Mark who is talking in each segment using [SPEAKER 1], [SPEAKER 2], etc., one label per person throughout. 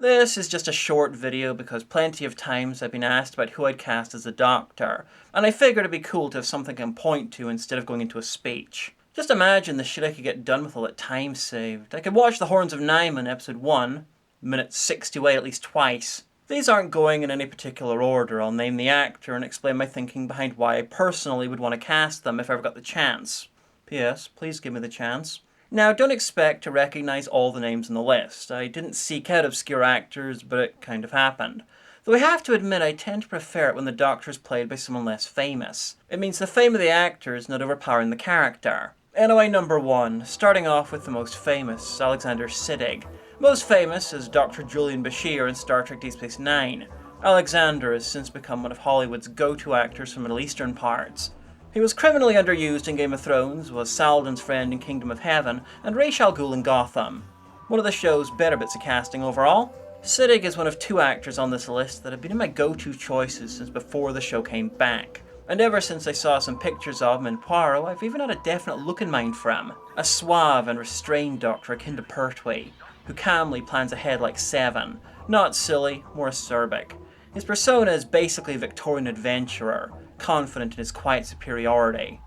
[SPEAKER 1] This is just a short video because plenty of times I've been asked about who I'd cast as the Doctor, and I figured it'd be cool to have something I can point to instead of going into a speech. Just imagine the shit I could get done with all that time saved. I could watch The Horns of Nimon, episode 1, minute 68 at least twice. These aren't going in any particular order. I'll name the actor and explain my thinking behind why I personally would want to cast them if I ever got the chance. P.S. Please give me the chance. Now, don't expect to recognise all the names on the list. I didn't seek out obscure actors, but it kind of happened. Though I have to admit I tend to prefer it when the Doctor is played by someone less famous. It means the fame of the actor is not overpowering the character. Anyway, number 1, starting off with the most famous, Alexander Siddig. Most famous is Dr. Julian Bashir in Star Trek Deep Space Nine. Alexander has since become one of Hollywood's go-to actors from Middle Eastern parts. He was criminally underused in Game of Thrones, was Saladin's friend in Kingdom of Heaven, and Ra's al Ghul in Gotham. One of the show's better bits of casting overall. Siddig is one of 2 actors on this list that have been my go-to choices since before the show came back. And ever since I saw some pictures of him in Poirot, I've even had a definite look in mind for him. A suave and restrained Doctor akin to Pertwee, who calmly plans ahead like Seven. Not silly, more acerbic. His persona is basically a Victorian adventurer, confident in his quiet superiority.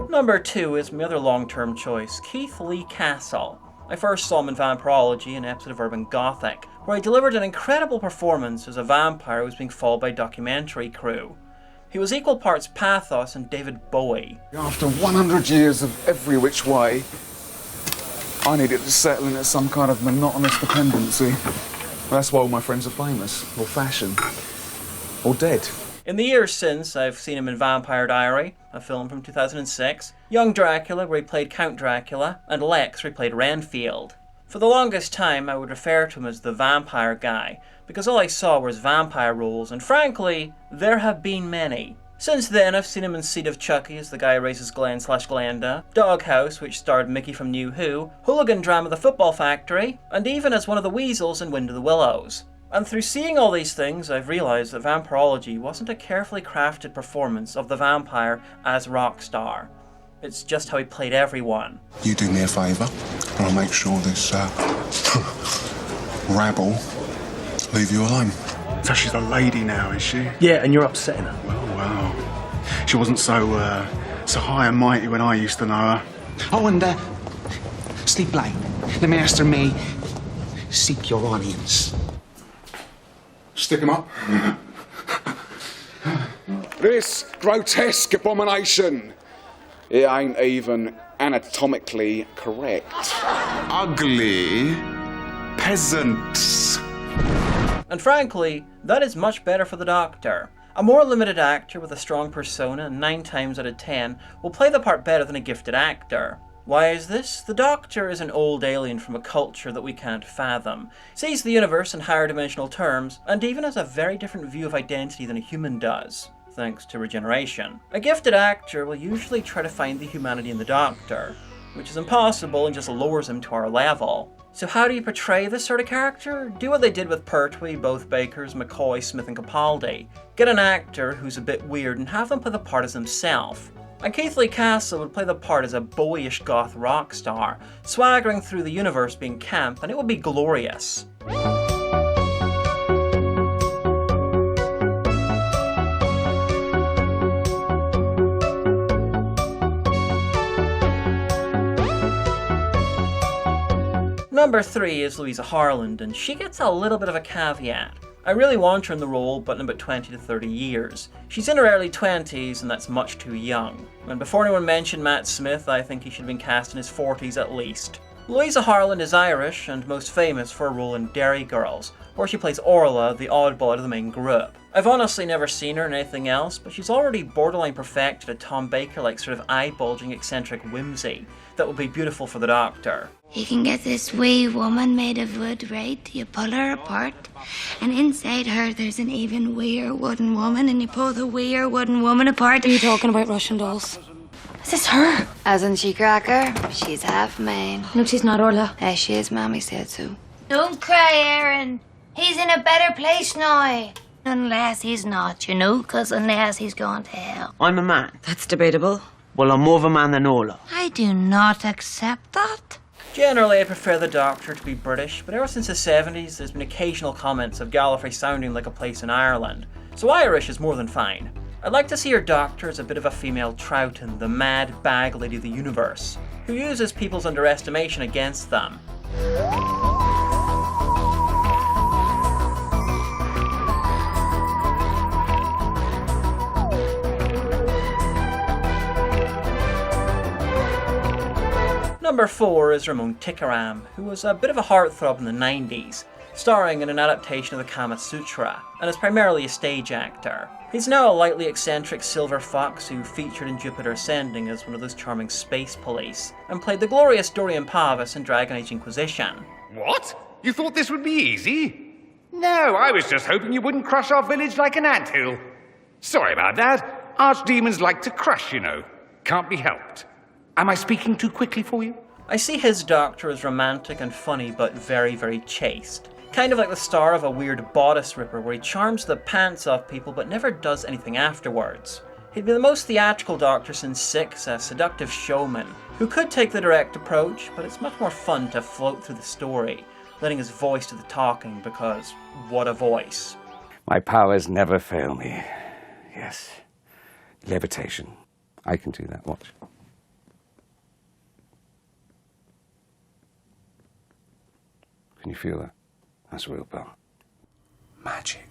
[SPEAKER 1] Number 2 is my other long-term choice, Keith Lee Castle. I first saw him in Vampirology, an episode of Urban Gothic, where he delivered an incredible performance as a vampire who was being followed by a documentary crew. He was equal parts pathos and David Bowie.
[SPEAKER 2] After 100 years of every which way, I needed to settle into some kind of monotonous dependency. That's why all my friends are famous, or fashion, or dead.
[SPEAKER 1] In the years since, I've seen him in Vampire Diary, a film from 2006, Young Dracula, where he played Count Dracula, and Lex, where he played Renfield. For the longest time, I would refer to him as the vampire guy, because all I saw was vampire roles, and frankly, there have been many. Since then, I've seen him in Seed of Chucky as the guy who raises Glenn/Glenda, Doghouse, which starred Mickey from New Who, hooligan drama The Football Factory, and even as one of the weasels in Wind of the Willows. And through seeing all these things, I've realised that Vampirology wasn't a carefully crafted performance of the vampire as rock star. It's just how he played everyone.
[SPEAKER 3] You do me a favour, and I'll make sure this rabble leave you alone.
[SPEAKER 2] So she's a lady now, is she?
[SPEAKER 4] Yeah, and you're upsetting her.
[SPEAKER 2] Oh, wow. She wasn't so high and mighty when I used to know her.
[SPEAKER 5] Oh, and, Steve Blaine, the master may seek your audience.
[SPEAKER 2] Stick him up. This grotesque abomination, it ain't even anatomically correct. Ugly peasants.
[SPEAKER 1] And frankly, that is much better for the Doctor. A more limited actor with a strong persona, 9 times out of 10, will play the part better than a gifted actor. Why is this? The Doctor is an old alien from a culture that we can't fathom, sees the universe in higher dimensional terms, and even has a very different view of identity than a human does, thanks to regeneration. A gifted actor will usually try to find the humanity in the Doctor, which is impossible and just lowers him to our level. So how do you portray this sort of character? Do what they did with Pertwee, both Bakers, McCoy, Smith and Capaldi. Get an actor who's a bit weird and have them play the part as himself. And Keith Lee Castle would play the part as a Bowie-ish goth rock star, swaggering through the universe being camp, and it would be glorious. Number 3 is Louisa Harland, and she gets a little bit of a caveat. I really want her in the role, but in about 20 to 30 years. She's in her early 20s, and that's much too young. And before anyone mentioned Matt Smith, I think he should have been cast in his 40s at least. Louisa Harland is Irish, and most famous for a role in Derry Girls, where she plays Orla, the oddball out of the main group. I've honestly never seen her in anything else, but she's already borderline perfected a Tom Baker-like sort of eye-bulging eccentric whimsy that would be beautiful for the Doctor.
[SPEAKER 6] You can get this wee woman made of wood, right? You pull her apart, and inside her there's an even weer wooden woman, and you pull the weer wooden woman apart.
[SPEAKER 7] Are you talking about Russian dolls?
[SPEAKER 6] Is this her?
[SPEAKER 7] Hasn't she, Cracker? She's half mine.
[SPEAKER 6] No, she's not, Orla.
[SPEAKER 7] She is, Mommy said so.
[SPEAKER 6] Don't cry, Erin. He's in a better place now. Unless he's not, you know, 'cause unless he's gone to hell.
[SPEAKER 4] I'm a man.
[SPEAKER 7] That's debatable.
[SPEAKER 4] Well, I'm more of a man than Orla.
[SPEAKER 6] I do not accept that.
[SPEAKER 1] Generally, I prefer the Doctor to be British, but ever since the 70s, there's been occasional comments of Gallifrey sounding like a place in Ireland, so Irish is more than fine. I'd like to see her Doctor as a bit of a female Troughton, the mad bag lady of the universe, who uses people's underestimation against them. Number 4 is Ramon Tikaram, who was a bit of a heartthrob in the 90s, starring in an adaptation of the Kama Sutra, and is primarily a stage actor. He's now a lightly eccentric silver fox who featured in Jupiter Ascending as one of those charming space police, and played the glorious Dorian Pavus in Dragon Age Inquisition.
[SPEAKER 8] What? You thought this would be easy? No, I was just hoping you wouldn't crush our village like an anthill. Sorry about that. Archdemons like to crush, you know. Can't be helped. Am I speaking too quickly for you?
[SPEAKER 1] I see his Doctor as romantic and funny, but very, very chaste. Kind of like the star of a weird bodice ripper where he charms the pants off people but never does anything afterwards. He'd be the most theatrical Doctor since Six, a seductive showman, who could take the direct approach, but it's much more fun to float through the story, letting his voice do the talking, because what a voice.
[SPEAKER 9] My powers never fail me. Yes. Levitation. I can do that. Watch. Can you feel that? That's real power.
[SPEAKER 2] Magic.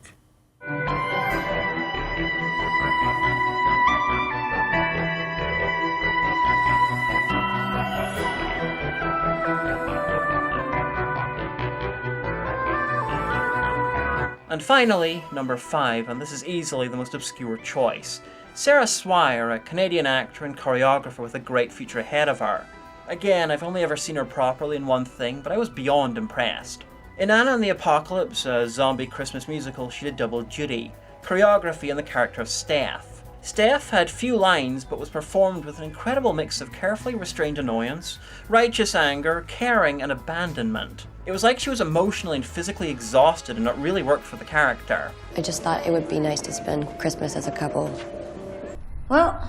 [SPEAKER 1] And finally, number 5, and this is easily the most obscure choice, Sarah Swire, a Canadian actor and choreographer with a great future ahead of her. Again, I've only ever seen her properly in one thing, but I was beyond impressed. In Anna and the Apocalypse, a zombie Christmas musical, she did double duty, choreography and the character of Steph. Steph had few lines, but was performed with an incredible mix of carefully restrained annoyance, righteous anger, caring, and abandonment. It was like she was emotionally and physically exhausted, and it really worked for the character.
[SPEAKER 10] I just thought it would be nice to spend Christmas as a couple.
[SPEAKER 11] Well,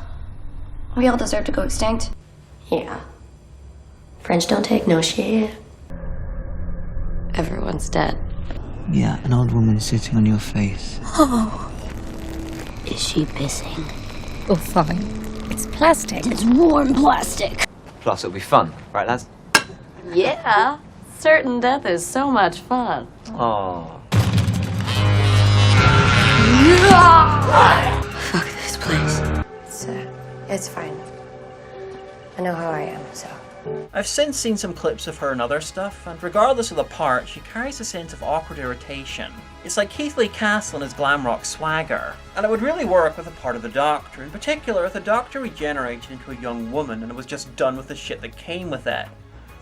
[SPEAKER 11] we all deserve to go extinct.
[SPEAKER 10] Yeah. French don't take no shit. Everyone's dead.
[SPEAKER 4] Yeah, an old woman sitting on your face.
[SPEAKER 11] Oh.
[SPEAKER 10] Is she pissing?
[SPEAKER 11] Oh, fine. It's plastic. It's warm plastic.
[SPEAKER 12] Plus, it'll be fun, right, lads?
[SPEAKER 10] Yeah. Certain death is so much fun.
[SPEAKER 12] Oh.
[SPEAKER 10] Fuck this place. It's fine. I know how I am, so.
[SPEAKER 1] I've since seen some clips of her and other stuff, and regardless of the part, she carries a sense of awkward irritation. It's like Keith Lee Castle and his glam rock swagger, and it would really work with a part of the Doctor, in particular if the Doctor regenerated into a young woman and it was just done with the shit that came with it.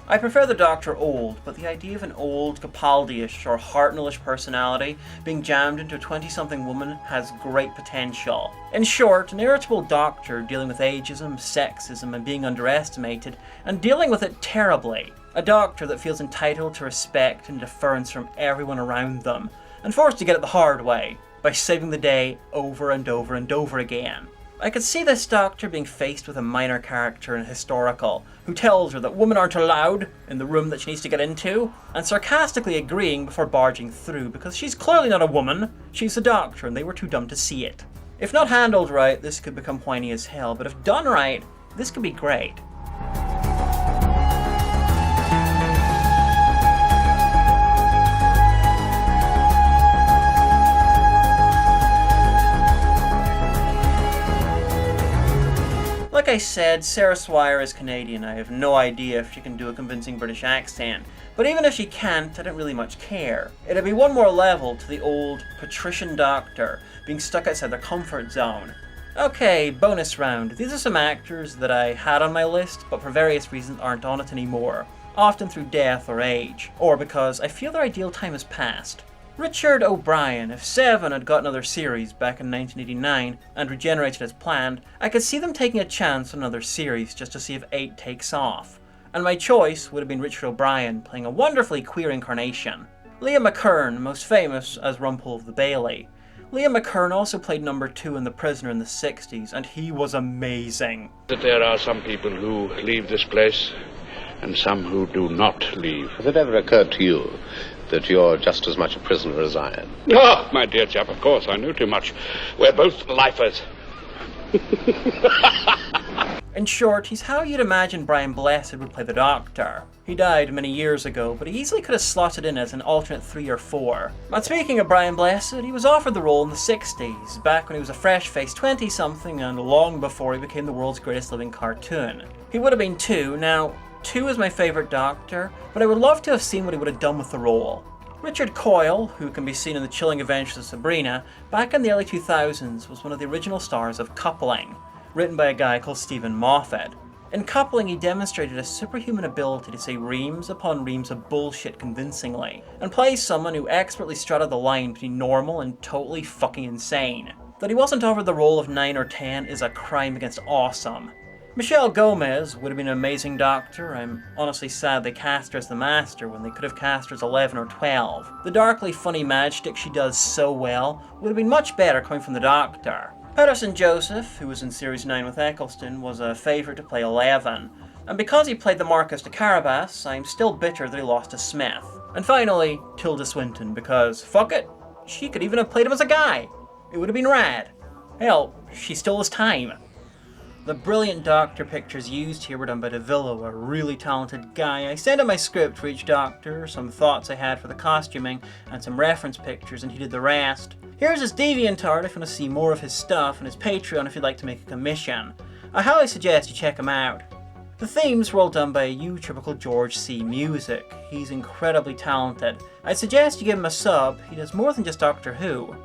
[SPEAKER 1] I prefer the Doctor old, but the idea of an old, Capaldi-ish or Hartnell-ish personality being jammed into a 20-something woman has great potential. In short, an irritable Doctor dealing with ageism, sexism, and being underestimated, and dealing with it terribly. A Doctor that feels entitled to respect and deference from everyone around them, and forced to get it the hard way, by saving the day over and over and over again. I could see this Doctor being faced with a minor character in historical, who tells her that women aren't allowed in the room that she needs to get into, and sarcastically agreeing before barging through because she's clearly not a woman, she's the Doctor and they were too dumb to see it. If not handled right, this could become whiny as hell, but if done right, this could be great. Like I said, Sarah Swire is Canadian. I have no idea if she can do a convincing British accent. But even if she can't, I don't really much care. It'd be one more level to the old patrician Doctor being stuck outside their comfort zone. Okay, bonus round. These are some actors that I had on my list, but for various reasons aren't on it anymore. Often through death or age, or because I feel their ideal time has passed. Richard O'Brien. If Seven had got another series back in 1989 and regenerated as planned, I could see them taking a chance on another series just to see if 8 takes off. And my choice would have been Richard O'Brien playing a wonderfully queer incarnation. Liam McKern, most famous as Rumpel of the Bailey. Liam McKern also played number 2 in The Prisoner in the 60s, and he was amazing.
[SPEAKER 13] That there are some people who leave this place, and some who do not leave.
[SPEAKER 14] Has it ever occurred to you that you're just as much a prisoner as I am?
[SPEAKER 13] Oh, my dear chap, of course, I know too much. We're both lifers.
[SPEAKER 1] In short, he's how you'd imagine Brian Blessed would play the Doctor. He died many years ago, but he easily could have slotted in as an alternate 3 or 4. And speaking of Brian Blessed, he was offered the role in the 60s, back when he was a fresh-faced 20-something and long before he became the world's greatest living cartoon. He would have been 2. Now, 2 is my favourite Doctor, but I would love to have seen what he would have done with the role. Richard Coyle, who can be seen in The Chilling Adventures of Sabrina, back in the early 2000s was one of the original stars of Coupling, written by a guy called Stephen Moffat. In Coupling, he demonstrated a superhuman ability to say reams upon reams of bullshit convincingly, and play someone who expertly straddled the line between normal and totally fucking insane. That he wasn't offered the role of 9 or 10 is a crime against awesome. Michelle Gomez would have been an amazing Doctor. I'm honestly sad they cast her as the Master when they could have cast her as 11 or 12. The darkly funny magic she does so well would have been much better coming from the Doctor. Patterson Joseph, who was in Series 9 with Eccleston, was a favourite to play 11, and because he played the Marcus de Carabas, I'm still bitter that he lost to Smith. And finally, Tilda Swinton, because, fuck it, she could even have played him as a guy. It would have been rad. Hell, she stole his time. The brilliant Doctor pictures used here were done by DeVillo, a really talented guy. I sent him my script for each Doctor, some thoughts I had for the costuming, and some reference pictures, and he did the rest. Here's his DeviantArt if you want to see more of his stuff, and his Patreon if you'd like to make a commission. I highly suggest you check him out. The themes were all done by a YouTuber called George C. Music. He's incredibly talented. I'd suggest you give him a sub. He does more than just Doctor Who.